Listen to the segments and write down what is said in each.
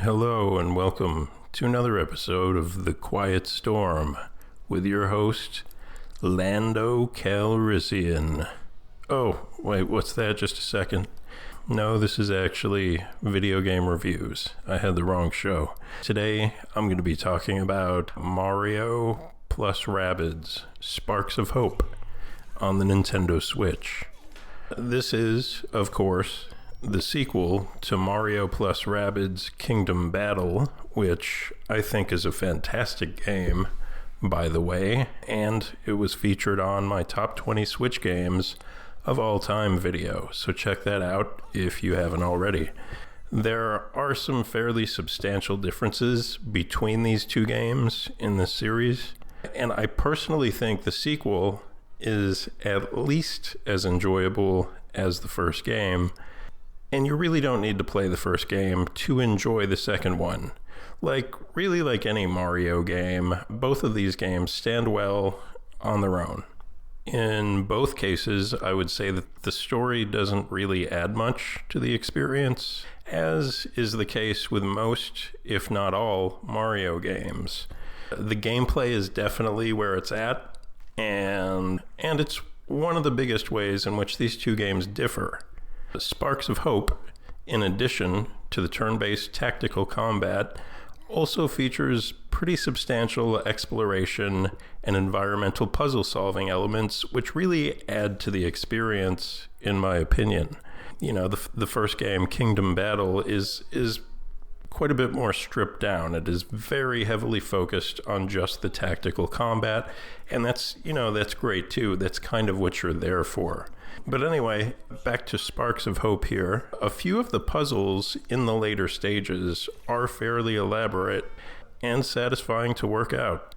Hello and welcome to another episode of The Quiet Storm with your host, Lando Calrissian. Oh, wait, what's that? Just a second. No, this is actually video game reviews. I had the wrong show. Today, I'm going to be talking about Mario plus Rabbids Sparks of Hope on the Nintendo Switch. This is, of course, the sequel to Mario plus Rabbids Kingdom Battle, which I think is a fantastic game, by the way, and it was featured on my top 20 Switch games of all time video, so check that out if you haven't already. There are some fairly substantial differences between these two games in this series, and I personally think the sequel is at least as enjoyable as the first game. And you really don't need to play the first game to enjoy the second one. Like any Mario game, both of these games stand well on their own. In both cases, I would say that the story doesn't really add much to the experience, as is the case with most, if not all, Mario games. The gameplay is definitely where it's at, and it's one of the biggest ways in which these two games differ. Sparks of Hope, in addition to the turn-based tactical combat, also features pretty substantial exploration and environmental puzzle-solving elements, which really add to the experience, in my opinion. You know, the first game, Kingdom Battle, is quite a bit more stripped down. It is very heavily focused on just the tactical combat, and that's great too. That's kind of what you're there for. But anyway, back to Sparks of Hope here. A few of the puzzles in the later stages are fairly elaborate and satisfying to work out.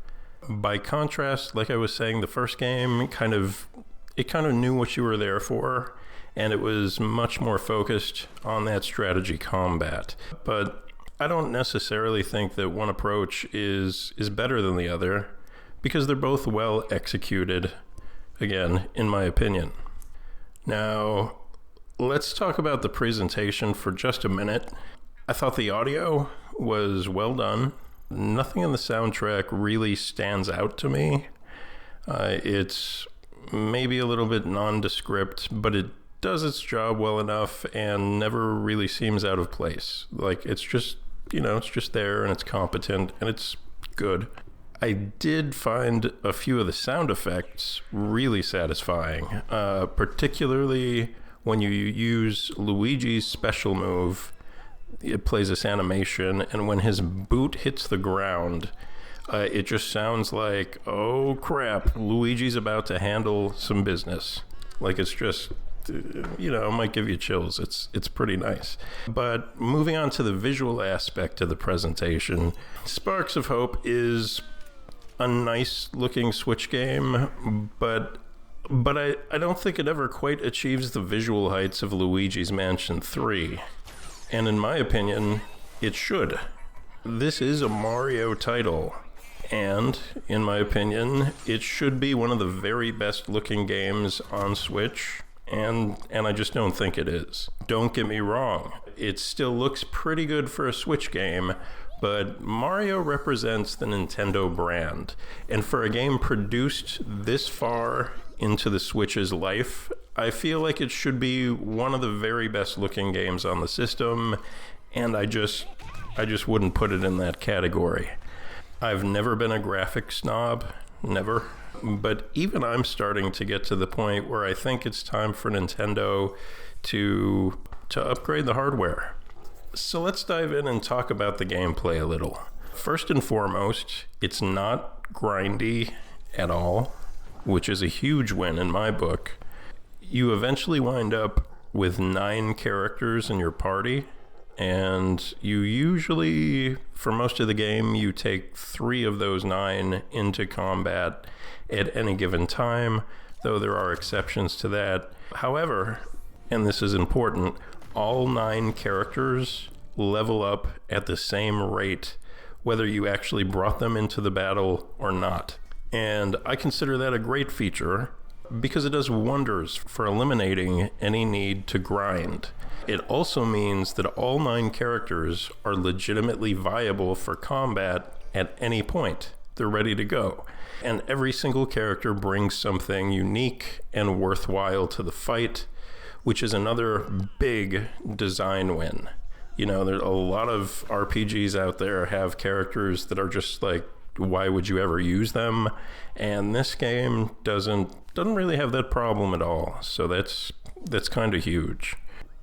By contrast, like I was saying, the first game kind of knew what you were there for, and it was much more focused on that strategy combat. But I don't necessarily think that one approach is better than the other, because they're both well executed, again, in my opinion. Now, let's talk about the presentation for just a minute. I thought the audio was well done. Nothing in the soundtrack really stands out to me. It's maybe a little bit nondescript, but it does its job well enough and never really seems out of place. Like, it's just there and it's competent and it's good. I did find a few of the sound effects really satisfying, particularly when you use Luigi's special move. It plays this animation, and when his boot hits the ground, it just sounds like, oh crap, Luigi's about to handle some business. Like, it's just, it might give you chills. It's pretty nice. But moving on to the visual aspect of the presentation, Sparks of Hope is a nice looking Switch game, but I don't think it ever quite achieves the visual heights of Luigi's Mansion 3. And in my opinion, it should. This is a Mario title, and in my opinion, it should be one of the very best looking games on Switch, and I just don't think it is. Don't get me wrong, it still looks pretty good for a Switch game, but Mario represents the Nintendo brand, and for a game produced this far into the Switch's life, I feel like it should be one of the very best looking games on the system, and I just wouldn't put it in that category. I've never been a graphics snob, never, but even I'm starting to get to the point where I think it's time for Nintendo to upgrade the hardware. So let's dive in and talk about the gameplay a little. First and foremost, it's not grindy at all, which is a huge win in my book. You eventually wind up with 9 characters in your party, and you usually, for most of the game, you take 3 of those 9 into combat at any given time, though there are exceptions to that. However, and this is important, all 9 characters level up at the same rate, whether you actually brought them into the battle or not. And I consider that a great feature, because it does wonders for eliminating any need to grind. It also means that all 9 characters are legitimately viable for combat at any point. They're ready to go. And every single character brings something unique and worthwhile to the fight, which is another big design win. You know, there's a lot of RPGs out there have characters that are just like, why would you ever use them? And this game doesn't really have that problem at all. So that's kind of huge.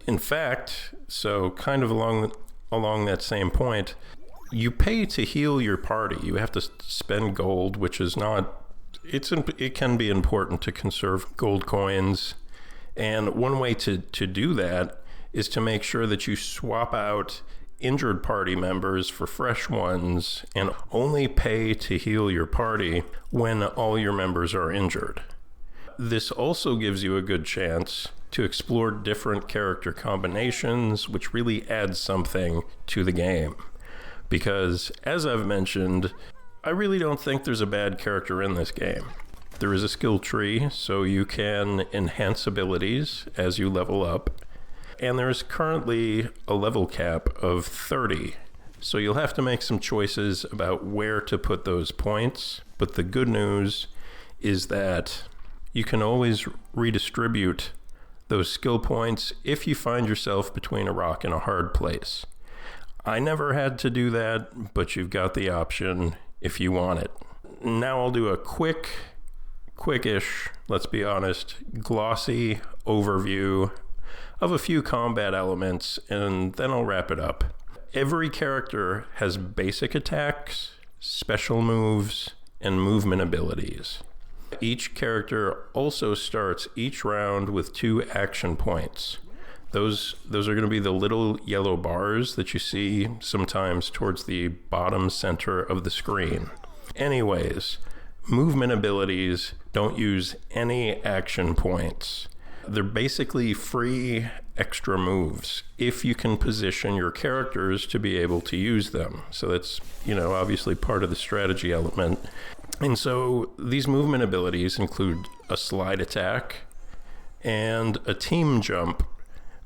In fact, so kind of along that same point, you pay to heal your party. You have to spend gold, which is not, it can be important to conserve gold coins. And one way to do that is to make sure that you swap out injured party members for fresh ones and only pay to heal your party when all your members are injured. This also gives you a good chance to explore different character combinations, which really adds something to the game. Because, as I've mentioned, I really don't think there's a bad character in this game. There is a skill tree, so you can enhance abilities as you level up. And there's currently a level cap of 30. So you'll have to make some choices about where to put those points. But the good news is that you can always redistribute those skill points if you find yourself between a rock and a hard place. I never had to do that, but you've got the option if you want it. Now I'll do a quickish, let's be honest, glossy overview of a few combat elements, and then I'll wrap it up. Every character has basic attacks, special moves, and movement abilities. Each character also starts each round with 2 action points. Those are going to be the little yellow bars that you see sometimes towards the bottom center of the screen. Anyways, movement abilities don't use any action points. They're basically free extra moves if you can position your characters to be able to use them. So that's, obviously part of the strategy element. And so these movement abilities include a slide attack and a team jump.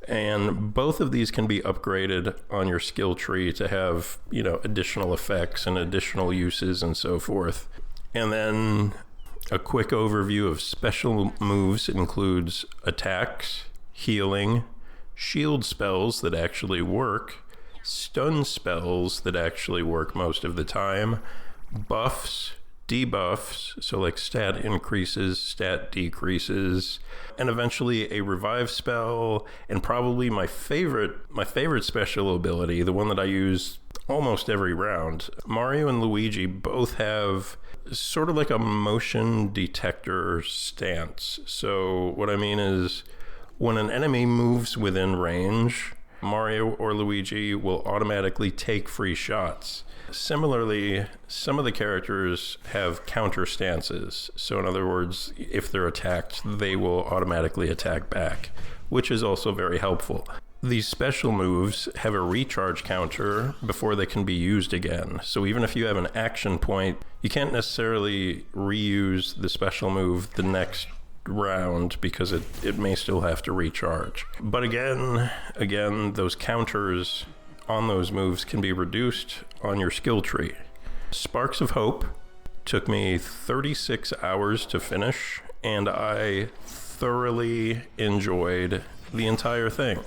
And both of these can be upgraded on your skill tree to have, additional effects and additional uses and so forth. And then a quick overview of special moves includes attacks, healing, shield spells that actually work, stun spells that actually work most of the time, buffs, debuffs, so like stat increases, stat decreases, and eventually a revive spell, and probably my favorite special ability, the one that I use almost every round. Mario and Luigi both have sort of like a motion detector stance. So what I mean is when an enemy moves within range, Mario or Luigi will automatically take free shots. Similarly, some of the characters have counter stances. So in other words, if they're attacked, they will automatically attack back, which is also very helpful. These special moves have a recharge counter before they can be used again. So even if you have an action point, you can't necessarily reuse the special move the next round because it may still have to recharge. But again, those counters on those moves can be reduced on your skill tree. Sparks of Hope took me 36 hours to finish, and I thoroughly enjoyed the entire thing.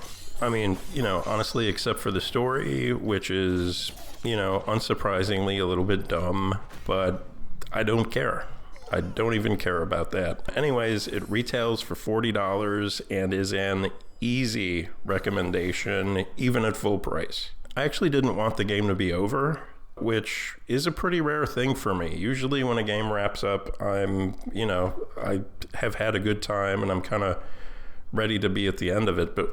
I mean, honestly, except for the story, which is, unsurprisingly a little bit dumb, but I don't care. I don't even care about that. Anyways, it retails for $40 and is an easy recommendation, even at full price. I actually didn't want the game to be over, which is a pretty rare thing for me. Usually when a game wraps up, I have had a good time and I'm kind of ready to be at the end of it. But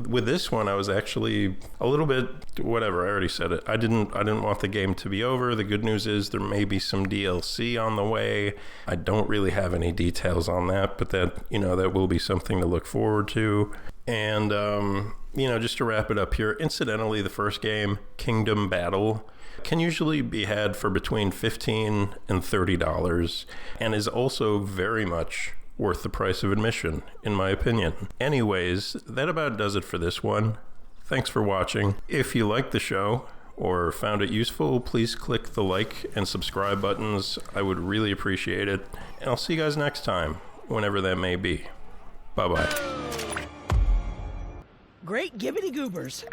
with this one, I was actually a little bit, whatever, I already said it. I didn't want the game to be over. The good news is there may be some DLC on the way. I don't really have any details on that, but that will be something to look forward to. And, just to wrap it up here, incidentally, the first game, Kingdom Battle, can usually be had for between $15 and $30 and is also very much worth the price of admission, in my opinion. Anyways, that about does it for this one. Thanks for watching. If you liked the show or found it useful, please click the like and subscribe buttons. I would really appreciate it. And I'll see you guys next time, whenever that may be. Bye-bye. Great gibbity goobers.